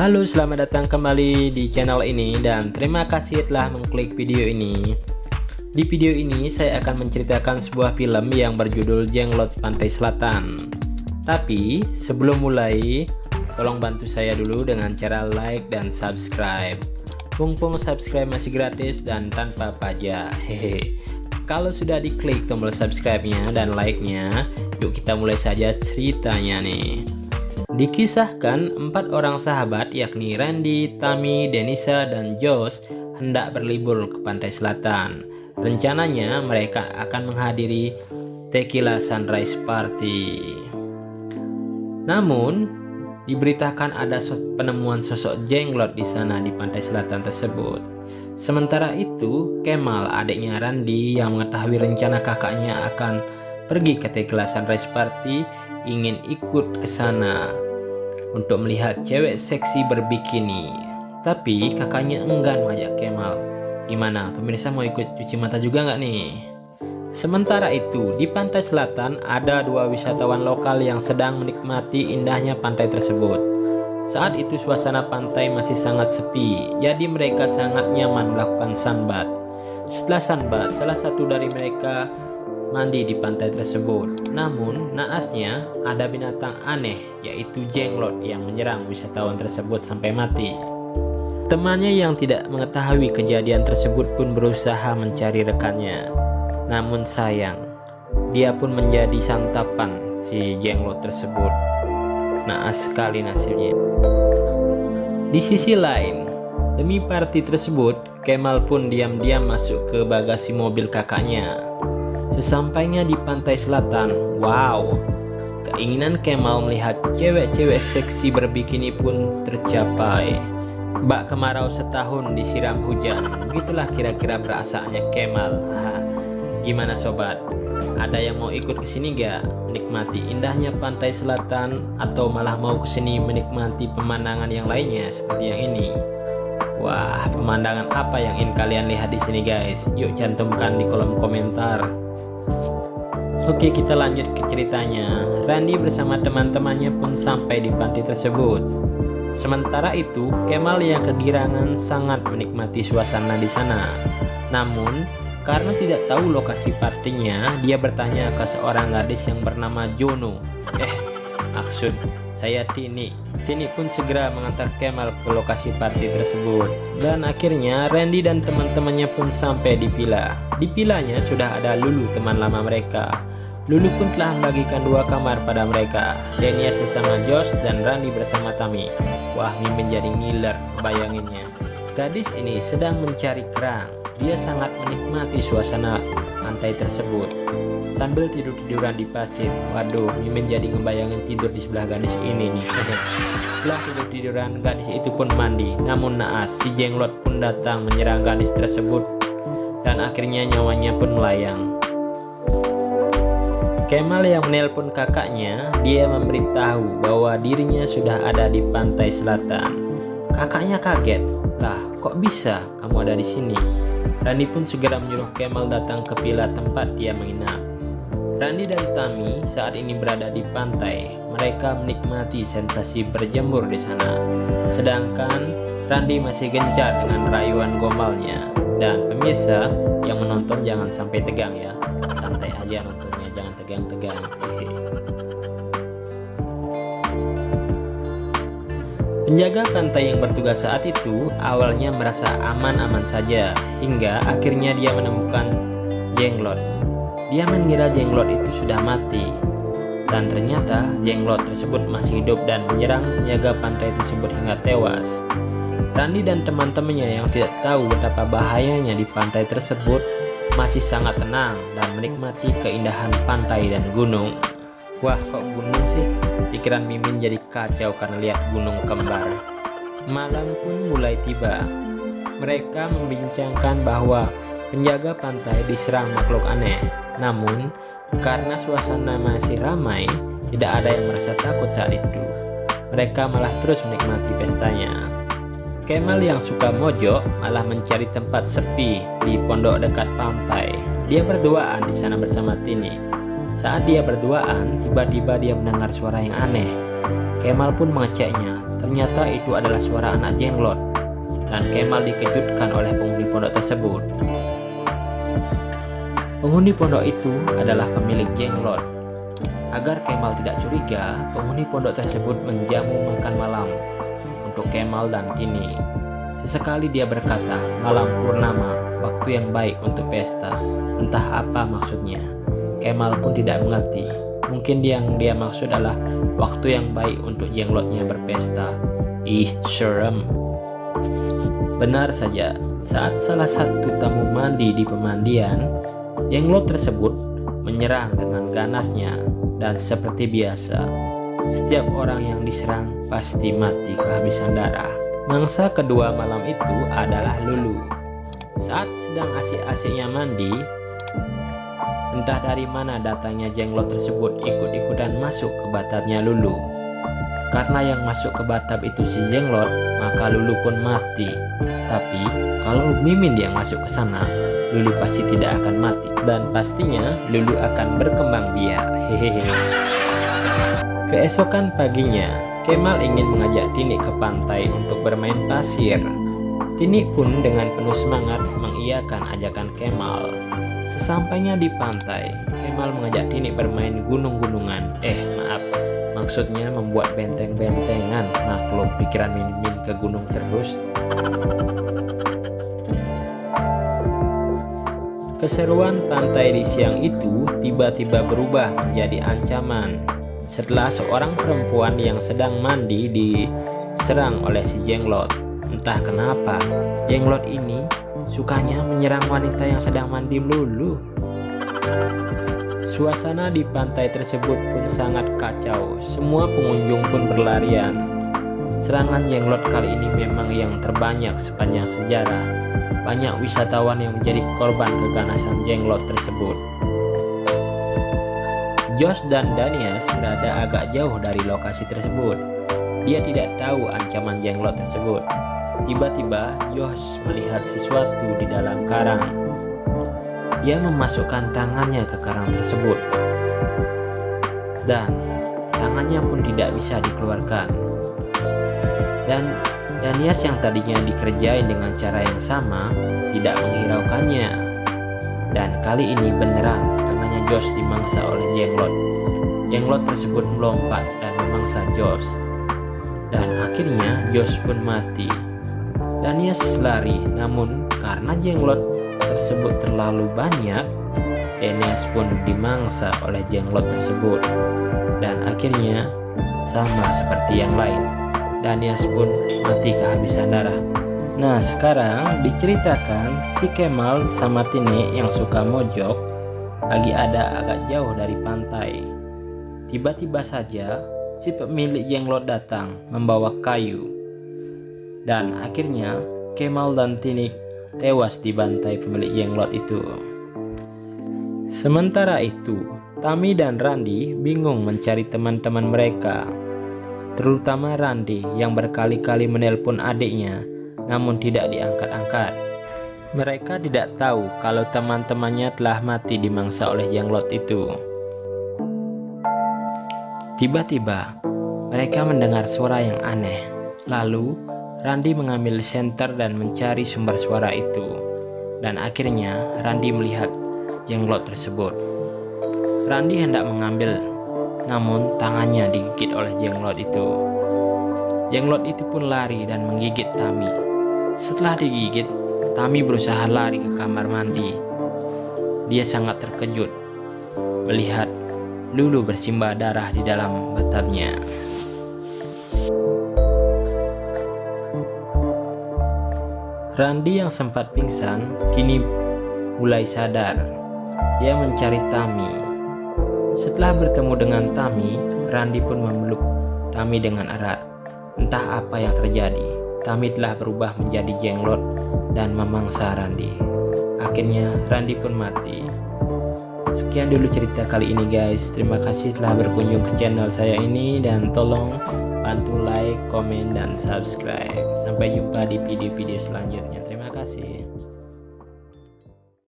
Halo, selamat datang kembali di channel ini dan terima kasih telah mengklik video ini. Di video ini saya akan menceritakan sebuah film yang berjudul Jenglot Pantai Selatan. Tapi sebelum mulai, tolong bantu saya dulu dengan cara like dan subscribe. Mumpung subscribe masih gratis dan tanpa pajak. Hehe. Kalau sudah diklik tombol subscribe-nya dan like-nya, yuk kita mulai saja ceritanya nih. Dikisahkan 4 orang sahabat yakni Randy, Tammy, Denisa, dan Josh hendak berlibur ke pantai selatan. Rencananya mereka akan menghadiri Tequila Sunrise Party. Namun diberitakan ada penemuan sosok jenglot di sana di pantai selatan tersebut. Sementara itu, Kemal, adiknya Randy yang mengetahui rencana kakaknya akan pergi ke Tequila Sunrise Party, ingin ikut ke sana untuk melihat cewek seksi berbikini. Tapi kakaknya enggan mengajak Kemal. Gimana, pemirsa mau ikut cuci mata juga nggak nih? Sementara itu, di pantai selatan ada 2 wisatawan lokal yang sedang menikmati indahnya pantai tersebut. Saat itu suasana pantai masih sangat sepi, jadi mereka sangat nyaman melakukan sunbath. Setelah sunbath, salah satu dari mereka mandi di pantai tersebut. Namun naasnya ada binatang aneh, yaitu jenglot yang menyerang wisatawan tersebut sampai mati. Temannya yang tidak mengetahui kejadian tersebut pun berusaha mencari rekannya. Namun sayang, dia pun menjadi santapan si jenglot tersebut. Naas sekali nasibnya. Di sisi lain, demi party tersebut, Kemal pun diam-diam masuk ke bagasi mobil kakaknya. Sesampainya di pantai selatan, wow, keinginan Kemal melihat cewek-cewek seksi berbikini pun tercapai. Bak kemarau setahun disiram hujan, begitulah kira-kira perasaannya Kemal. Gimana sobat? Ada yang mau ikut ke sini gak? Menikmati indahnya pantai selatan atau malah mau ke sini menikmati pemandangan yang lainnya seperti yang ini? Wah, pemandangan apa yang ingin kalian lihat di sini guys? Yuk cantumkan di kolom komentar. Oke, kita lanjut ke ceritanya. Randy bersama teman-temannya pun sampai di pantai tersebut. Sementara itu, Kemal yang kegirangan sangat menikmati suasana di sana. Namun, karena tidak tahu lokasi partinya, dia bertanya ke seorang gadis yang bernama Jono. Maksud saya Tini. Tini pun segera mengantar Kemal ke lokasi party tersebut. Dan akhirnya Randy dan teman-temannya pun sampai di villa. Di villanya sudah ada Lulu, teman lama mereka. Lulu pun telah membagikan 2 kamar pada mereka. Denias bersama Josh dan Randy bersama Tammy. Wah, Mimin jadi ngiler bayanginnya. Gadis ini sedang mencari kerang. Dia sangat menikmati suasana pantai tersebut sambil tidur-tiduran di pasir. Waduh, Mimin jadi ngebayangin tidur di sebelah gadis ini nih. Setelah tidur-tiduran, gadis itu pun mandi. Namun naas, si jenglot pun datang menyerang gadis tersebut dan akhirnya nyawanya pun melayang. Kemal yang menelpon kakaknya, dia memberitahu bahwa dirinya sudah ada di pantai selatan. Kakaknya kaget, lah kok bisa kamu ada di sini? Randy pun segera menyuruh Kemal datang ke villa tempat dia menginap. Randy dan Tammy saat ini berada di pantai. Mereka menikmati sensasi berjemur di sana. Sedangkan Randy masih gencar dengan rayuan gombalnya. Dan pemirsa yang menonton jangan sampai tegang ya. Santai aja nontonnya, jangan tegang-tegang. Penjaga pantai yang bertugas saat itu awalnya merasa aman-aman saja, hingga akhirnya dia menemukan jenglot. Dia mengira jenglot itu sudah mati, dan ternyata jenglot tersebut masih hidup dan menyerang penjaga pantai tersebut hingga tewas. Randy dan teman-temannya yang tidak tahu betapa bahayanya di pantai tersebut masih sangat tenang dan menikmati keindahan pantai dan gunung. Wah, kok gunung sih? Pikiran Mimin jadi kacau karena lihat gunung kembar. Malam pun mulai tiba. Mereka membincangkan bahwa penjaga pantai diserang makhluk aneh. Namun, karena suasana masih ramai, tidak ada yang merasa takut saat itu. Mereka malah terus menikmati pestanya. Kemal yang suka mojok malah mencari tempat sepi di pondok dekat pantai. Dia berduaan di sana bersama Tini. Saat dia berduaan, tiba-tiba dia mendengar suara yang aneh. Kemal pun mengeceknya. Ternyata itu adalah suara anak jenglot. Dan Kemal dikejutkan oleh penghuni pondok tersebut. Penghuni pondok itu adalah pemilik jenglot. Agar Kemal tidak curiga, penghuni pondok tersebut menjamu makan malam untuk Kemal dan Tini. Sesekali dia berkata, malam purnama, waktu yang baik untuk pesta. Entah apa maksudnya. Kemal pun tidak mengerti. Mungkin yang dia maksud adalah waktu yang baik untuk jenglotnya berpesta. Ih, serem. Benar saja, saat salah satu tamu mandi di pemandian, jenglot tersebut menyerang dengan ganasnya. Dan seperti biasa, setiap orang yang diserang pasti mati kehabisan darah. Mangsa kedua malam itu adalah Lulu. Saat sedang asik-asiknya mandi, entah dari mana datangnya jenglot tersebut ikut-ikutan masuk ke bathtubnya Lulu. Karena yang masuk ke bathtub itu si jenglot, maka Lulu pun mati. Tapi kalau Mimin yang masuk ke sana, Lulu pasti tidak akan mati. Dan pastinya Lulu akan berkembang biak. Hehehe. Keesokan paginya, Kemal ingin mengajak Tini ke pantai untuk bermain pasir. Tini pun dengan penuh semangat mengiyakan ajakan Kemal. Sesampainya di pantai, Kemal mengajak Tini bermain gunung-gunungan. Maksudnya membuat benteng-bentengan. Maklum pikiran Mimin ke gunung terus. Keseruan pantai di siang itu tiba-tiba berubah menjadi ancaman setelah seorang perempuan yang sedang mandi diserang oleh si jenglot. Entah kenapa, jenglot ini sukanya menyerang wanita yang sedang mandi melulu. Suasana di pantai tersebut pun sangat kacau. Semua pengunjung pun berlarian. Serangan jenglot kali ini memang yang terbanyak sepanjang sejarah. Banyak wisatawan yang menjadi korban keganasan jenglot tersebut. Josh dan Danias berada agak jauh dari lokasi tersebut. Dia tidak tahu ancaman jenglot tersebut. Tiba-tiba Josh melihat sesuatu di dalam karang. Dia memasukkan tangannya ke karang tersebut. Dan tangannya pun tidak bisa dikeluarkan. Dan Danias yang tadinya dikerjain dengan cara yang sama tidak menghiraukannya. Dan kali ini beneran tangannya Josh dimangsa oleh jenglot. Jenglot tersebut melompat dan memangsa Josh. Dan akhirnya Josh pun mati. Danias lari, namun karena jenglot tersebut terlalu banyak, Danias pun dimangsa oleh jenglot tersebut. Dan akhirnya sama seperti yang lain, Danias pun mati kehabisan darah. Nah, sekarang diceritakan si Kemal sama Tini yang suka mojok lagi ada agak jauh dari pantai. Tiba-tiba saja si pemilik jenglot datang membawa kayu. Dan akhirnya Kemal dan Tini tewas dibantai pemilik jenglot itu. Sementara itu, Tami dan Randi bingung mencari teman-teman mereka. Terutama Randi yang berkali-kali menelpon adiknya, namun tidak diangkat-angkat. Mereka tidak tahu kalau teman-temannya telah mati dimangsa oleh jenglot itu. Tiba-tiba, mereka mendengar suara yang aneh. Lalu, Randi mengambil senter dan mencari sumber suara itu. Dan akhirnya, Randi melihat jenglot tersebut. Randi hendak mengambil, namun tangannya digigit oleh jenglot itu. Jenglot itu pun lari dan menggigit Tami. Setelah digigit, Tami berusaha lari ke kamar mandi. Dia sangat terkejut melihat Lulu bersimbah darah di dalam bathtubnya. Randi yang sempat pingsan kini mulai sadar. Dia mencari Tami. Setelah bertemu dengan Tami, Randi pun memeluk Tami dengan erat. Entah apa yang terjadi, Tami telah berubah menjadi jenglot dan memangsa Randi. Akhirnya Randi pun mati. Sekian dulu cerita kali ini guys. Terima kasih telah berkunjung ke channel saya ini, dan tolong bantu like, komen, dan subscribe. Sampai jumpa di video-video selanjutnya. Terima kasih.